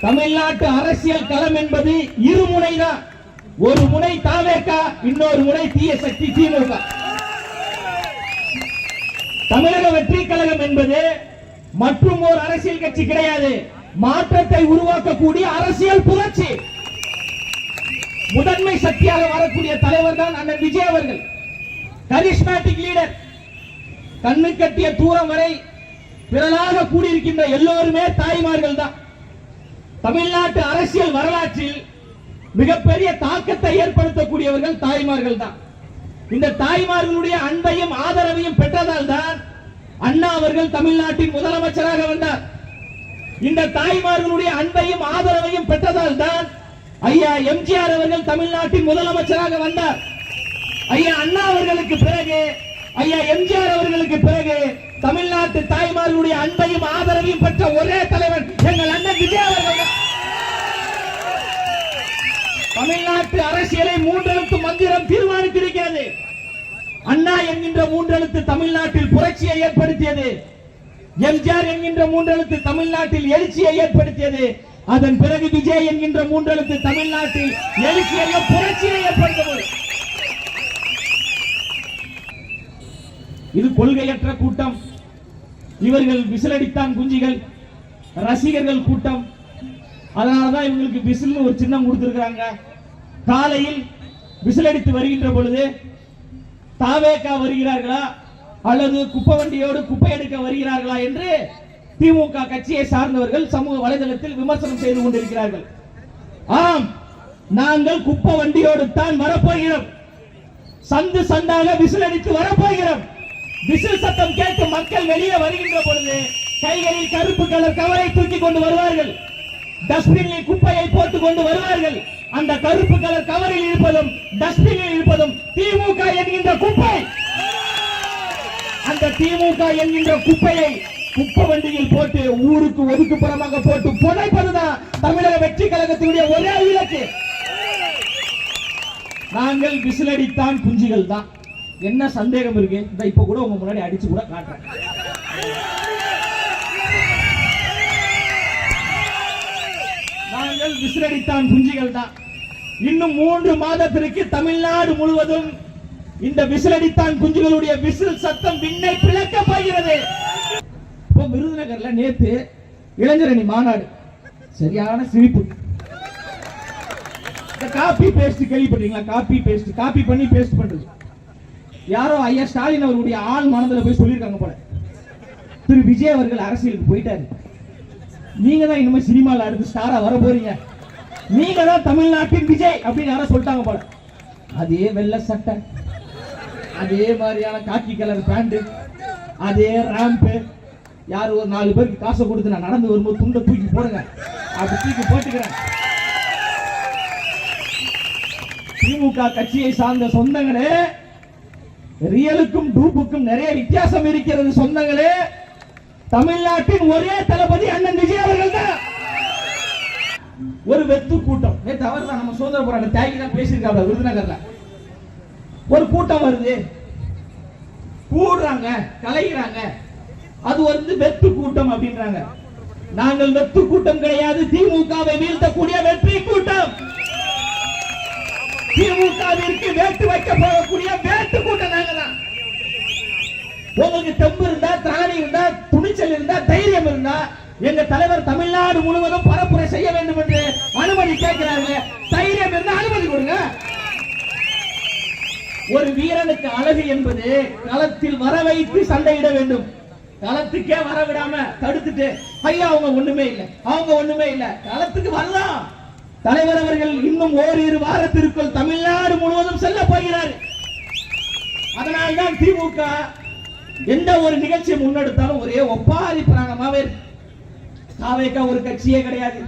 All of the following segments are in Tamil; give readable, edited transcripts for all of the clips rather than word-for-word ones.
தமிழ்நாட்டு அரசியல் களம் என்பது இருமுனை தான். ஒரு முனை தாவேக, இன்னொரு முனை தீய சக்தி திமுக. தமிழக வெற்றி கழகம் என்பது மற்றும் ஒரு அரசியல் கட்சி கிடையாது, மாற்றத்தை உருவாக்கக்கூடிய அரசியல் புரட்சி. முதன்மை சக்தியாக வரக்கூடிய தலைவர் தான் அண்ணன் விஜய் அவர்கள். Charismatic leader. கண்ணு கட்டிய தூரம் வரை பிறலாக கூடியிருக்கின்ற எல்லோருமே தாய்மார்கள் தான். தமிழ்நாட்டு அரசியல் வரலாற்றில் மிகப்பெரிய தாக்கத்தை ஏற்படுத்தக்கூடியவர்கள் தாய்மார்கள் தான். இந்த தாய்மார்களுடைய அன்பையும் ஆதரவையும் பெற்றதால் தான் அண்ணா அவர்கள் தமிழ்நாட்டின் முதலமைச்சராக வந்தார். இந்த தாய்மார்களுடைய அன்பையும் ஆதரவையும் பெற்றதால் தான் ஐயா எம்ஜிஆர் அவர்கள் தமிழ்நாட்டின் முதலமைச்சராக வந்தார். ஐயா அண்ணா அவர்களுக்கு பிறகு, ஐயா எம்ஜிஆர் அவர்களுக்கு பிறகு தமிழ்நாட்டு தாய்மார்களுடைய அன்பையும் ஆதரவையும் பெற்ற ஒரே தலைவன் எங்கள் அண்ணன் விஜய் அவர்கள். தமிழ்நாட்டு அரசியலை மூன்றெழுத்து மந்திரம் தீர்மானித்திருக்கிறது. அண்ணா என்கின்ற மூன்றெழுத்து தமிழ்நாட்டில் புரட்சியை ஏற்படுத்தியது. எம்ஜிஆர் என்கின்ற மூன்றெழுத்து தமிழ்நாட்டில் எழுச்சியை ஏற்படுத்தியது. அதன் பிறகு விஜய் என்கின்ற மூன்றெழுத்து தமிழ்நாட்டில் எழுச்சியையும் புரட்சியை ஏற்படுத்தியது. இது கொள்கையற்ற கூட்டம். இவர்கள் விசிலடித்தான் குஞ்சிகள், ரசிகர்கள் கூட்டம். அதனாலதான் இவங்களுக்கு விசில் ஒரு சின்னம் கொடுத்திருக்காங்க. காலையில் விசிலடித்து வருகின்ற பொழுது தாவேகா வருகிறார்களா அல்லது குப்பை வண்டியோடு குப்பை எடுக்க வருகிறார்களா என்று திமுக கட்சியை சார்ந்தவர்கள் சமூக வலைதளத்தில் விமர்சனம் செய்து கொண்டிருக்கிறார்கள். ஆம், நாங்கள் குப்பை வண்டியோடு தான் வரப்போகிறோம். சந்து சந்தாக விசிலடித்து வரப்போகிறோம். விசில் சத்தம் கேட்டு மக்கள் வெளியே வருகின்ற பொழுது கைகளில் கருப்பு கலர் கவரை தூக்கி கொண்டு வருவார்கள். டஸ்ட்பினில் குப்பையை போட்டுக் கொண்டு வருவார்கள். அந்த கருப்பு கலர் கவரில் இருப்பதும் டஸ்ட்பினில் இருப்பதும் திமுக என்கின்ற குப்பை. அந்த திமுக என்கின்ற குப்பையை குப்பை வண்டியில் போட்டு ஊருக்கு ஒதுக்குப்புறமாக போட்டு புதைப்பதுதான் தமிழக வெற்றி கழகத்தினுடைய ஒரே இலக்கு. நாங்கள் விசிலடித்தான் குஞ்சுகள் தான். என்ன சந்தேகம் இருக்கு? இப்ப கூட உங்க முன்னாடி அடிச்சு கூட காட்டுறேன். நாங்கள் விசிலடித்தான் குஞ்சுகள் தான். இன்னும் 3 மாதத்திற்கு தமிழ்நாடு முழுவதும் இந்த விசிலடித்தான் குஞ்சுகளுடைய விசில் சத்தம் விண்ணை பிளக்க போகிறது. இப்போ விருதுநகர்ல நேத்து இளைஞரணி மாநாடு, சரியான சிரிப்பு. காப்பி பேஸ்ட் கேள்விப்பட்டீங்களா? காப்பி பேஸ்ட், காப்பி பண்ணி பேஸ்ட் பண்றது. யாரோ ஐயா ஸ்டாலின் அவருடைய ஆள் மனதில் போய் சொல்லியிருக்காங்க போல, திரு விஜய் அவர்கள் அரசியலுக்கு போயிட்டாரு, நீங்க தான் இனிமே சினிமாவில் அடுத்து ஸ்டாரா வர போறீங்க, நீங்க தான் தமிழ்நாட்டின் விஜய் அப்படின்னு யாரோ சொல்லிட்டாங்க போல. அதே வெள்ளை சட்டை, அதே மாதிரியான காக்கி கலர் பேண்ட், அதே ரேம்ப், யார் ஒரு 4 பேருக்கு காசை கொடுத்து நான் நடந்து வரும்போது துண்டை தூக்கி போடுங்க, அப்படி தூக்கி போட்டுக்கிறேன். திமுக கட்சியை சார்ந்த சொந்தங்களே, ரியலுக்கும் டூப்புக்கும் நிறைய வித்தியாசம் இருக்கிறது சொந்தங்களே. தமிழ்நாட்டின் ஒரே தளபதி அண்ணன் விஜய் அவர்கள் தான். ஒரு வெத்து கூட்டம் நேற்று அவர் தான் நம்ம சுதந்திர போராட்ட தியாகி தான் பேசியிருக்காங்க விருதுநகர்ல. ஒரு கூட்டம் வருது, கூடுறாங்க, கலைகிறாங்க, அது வந்து வெத்து கூட்டம் அப்படின்றாங்க. நாங்கள் வெத்து கூட்டம் கிடையாது, திமுகவை வீழ்த்தக்கூடிய வெற்றி கூட்டம். திமுகவிற்கு வேட்டு வைக்க போகக்கூடிய வேட்டு கூட்டம் நாங்க தான். உங்களுக்கு தெம்பு இருந்தா, திராணி இருந்தா, துணிச்சல் இருந்தா, தைரியம் இருந்தா எங்க தலைவர் தமிழ்நாடு முழுவதும் பரப்புரை செய்ய வேண்டும் என்று அனுமதி கேட்கிறார்கள். தைரியம் இருந்தா அனுமதி கொடுங்க. ஒரு வீரனுக்கு அழகு என்பது களத்தில் வர வைத்து சண்டையிட வேண்டும். களத்துக்கே வர விடாம தடுத்துட்டு ஐயா அவங்க ஒண்ணுமே இல்லை, அவங்க ஒண்ணுமே இல்லை, களத்துக்கு வரலாம். தலைவர் அவர்கள் இன்னும் ஓரிரு வாரத்திற்குள் தமிழ்நாடு முழுவதும் செல்ல போகிறார். அதனால்தான் திமுக எந்த ஒரு நிகழ்ச்சியை முன்னெடுத்தாலும் ஒரே ஒப்பாரி பிராணமாவே தாவேகா ஒரு கட்சியே கிடையாது.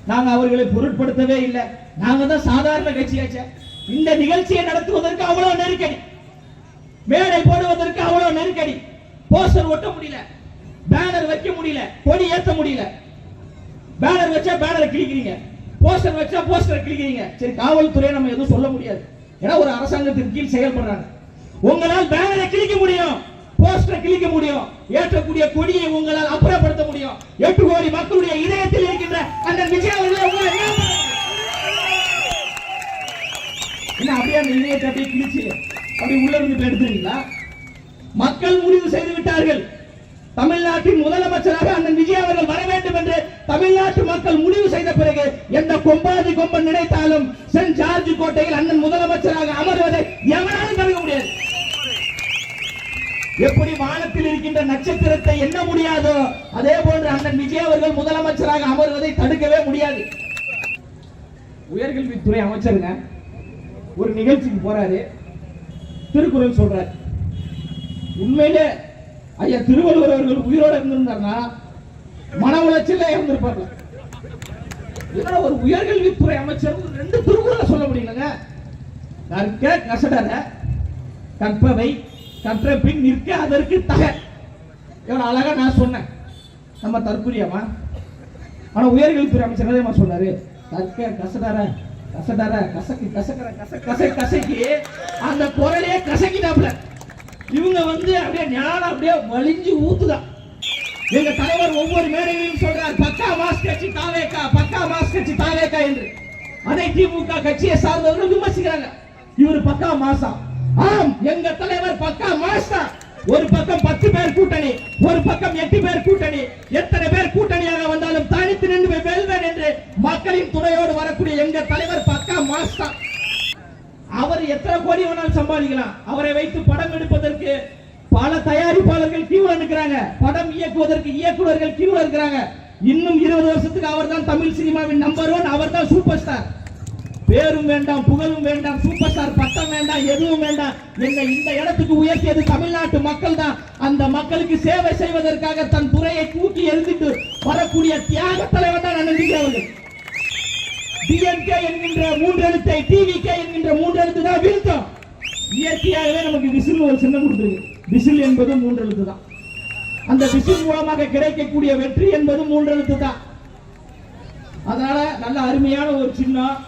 நாங்க அவர்களை பொருட்படுத்தவே இல்லை. நாங்க தான் சாதாரண கட்சியாச்சே. இந்த நிகழ்ச்சியை நடத்துவதற்கு அவ்வளவு நெருக்கடி, மேடை போடுவதற்கு அவ்வளவு நெருக்கடி. போஸ்டர் ஒட்ட முடியல, பேனர் வைக்க முடியல, கொடி ஏற்ற முடியல. பேனர் வச்சா பேனரை கிழிக்கிறீங்க, போஸ்டர் வச்சா போஸ்டரை கிழிக்கிறீங்க. சரி, காவல்துறையை நம்ம எதுவும் சொல்ல முடியாது, ஏன்னா ஒரு அரசாங்கத்தின் கீழ் செயல்படுறாங்க. உங்களால் பேனரை கிழிக்க முடியும், போஸ்டரை கிழிக்க முடியும், ஏற்றக்கூடிய கொடியை உங்களால் அப்புறப்படுத்த முடியும். 8 கோடி மக்களுடைய இதயத்தில் இருக்கின்ற இதயத்தை அப்படியே கிழிச்சு அப்படி உள்ள இருந்து எடுத்துறீங்களா? மக்கள் முடிவு செய்து விட்டார்கள். தமிழ்நாட்டின் முதலமைச்சராக அண்ணன் விஜய் அவர்கள் வர வேண்டும் என்று தமிழ்நாட்டு மக்கள் முடிவு செய்த பிறகு எந்த கொம்பாதி கொம்பன் நினைத்தாலும் சென்ட் ஜார்ஜ் கோட்டையில் அண்ணன் முதலமைச்சராக அமர்வதை எவனாலும் தடுக்க முடியாது. எப்படி வானத்தில் இருக்கின்ற நட்சத்திரத்தை எண்ண முடியாதோ அதே போன்று அண்ணன் விஜய் அவர்கள் முதலமைச்சராக அமர்வதை தடுக்கவே முடியாது. உயர்கல்வித்துறை அமைச்சருங்க ஒரு நிகழ்ச்சிக்கு போறாரு, திருக்குறள் சொல்றாரு. உண்மையிலே ஐயா திருவள்ளுவர் அவர்கள் உயிரோட இருந்திருந்தார்னா மன உளைச்சல இருந்திருப்பார்கள். இதனால ஒரு உயர்கல்வித்துறை அமைச்சர் 2 திருக்குறளை சொல்ல முடியலங்க. கற்க கசடர கற்பவை கற்ற பின் நிற்க அதற்கு தக. எவ்வளவு அழகா நான் சொன்னேன். நம்ம தற்குறியாமா? ஆனா உயர்கல்வித்துறை அமைச்சர் அதே மாதிரி சொன்னாரு. கற்க கசடர கசடர கசக்கி கசக்கற கசக்கி அந்த குரலையே கசக்கிட்டாப்ல. இவங்க அப்படியே ஞானம் அப்படியே வலிஞ்சு ஊத்துதான். எங்க தலைவர் ஒவ்வொரு மேடையிலும் சொல்றார் பக்கா மாஸ் கட்சி தாவேகா, பக்கா மாஸ் கட்சி தாவேகா என்று. அதை திமுக கட்சியை சார்ந்தவர்கள் விமர்சிக்கிறாங்க. இவர் பக்கா மாசா? ஆம், எங்க தலைவர் பக்கா மாஸ்டா. ஒரு பக்கம் 10 பேர் கூட்டணி, ஒரு பக்கம் 8 பேர் கூட்டணி. எத்தனை பேர் கூட்டணியாக வந்தாலும் தனித்து நின்று வெல்வேன் என்று மக்களின் துணையோடு வரக்கூடிய எங்க தலைவர் பக்கா மாஸ்டா. அவர் எத்தனை கோடி வேணாலும் சம்பாதிக்கலாம். அவரை வைத்து படம் எடுப்பதற்கு பல தயாரிப்பாளர்கள் கியூல நிற்கிறாங்க. படம் இயக்குவதற்கு இயக்குநர்கள் கியூல இருக்கிறாங்க. இன்னும் 20 வருஷத்துக்கு அவர் தான் தமிழ் சினிமாவின் நம்பர் 1. அவர் தான் சூப்பர் ஸ்டார். பேரும் வேண்டாம், புகழும் வேண்டாம், சூப்பர் ஸ்டார் பட்டம் வேண்டாம், எதுவும் வேண்டாம். இந்த இடத்துக்கு உயர்த்தியது தமிழ்நாட்டு மக்கள் தான். அந்த மக்களுக்கு சேவை செய்வதற்காக தன் துறையை தூக்கி எறிந்துட்டு வரக்கூடிய தியாக தலைவர் தான் அண்ணன் விஜய் அவர்கள். டிஎம்கே என்கின்ற 3 எழுத்தை டிவிகே என்கின்ற 3 எழுத்து தான் வீழ்த்தோம். இயற்கையாகவே நமக்கு விசில் ஒரு சின்னம் கொடுத்திருக்கு. விசில் என்பது 3 எழுத்து தான். அந்த விசில் மூலமாக கிடைக்கக்கூடிய வெற்றி என்பது 3 எழுத்து தான். அதனால நல்ல அருமையான ஒரு சின்னம்.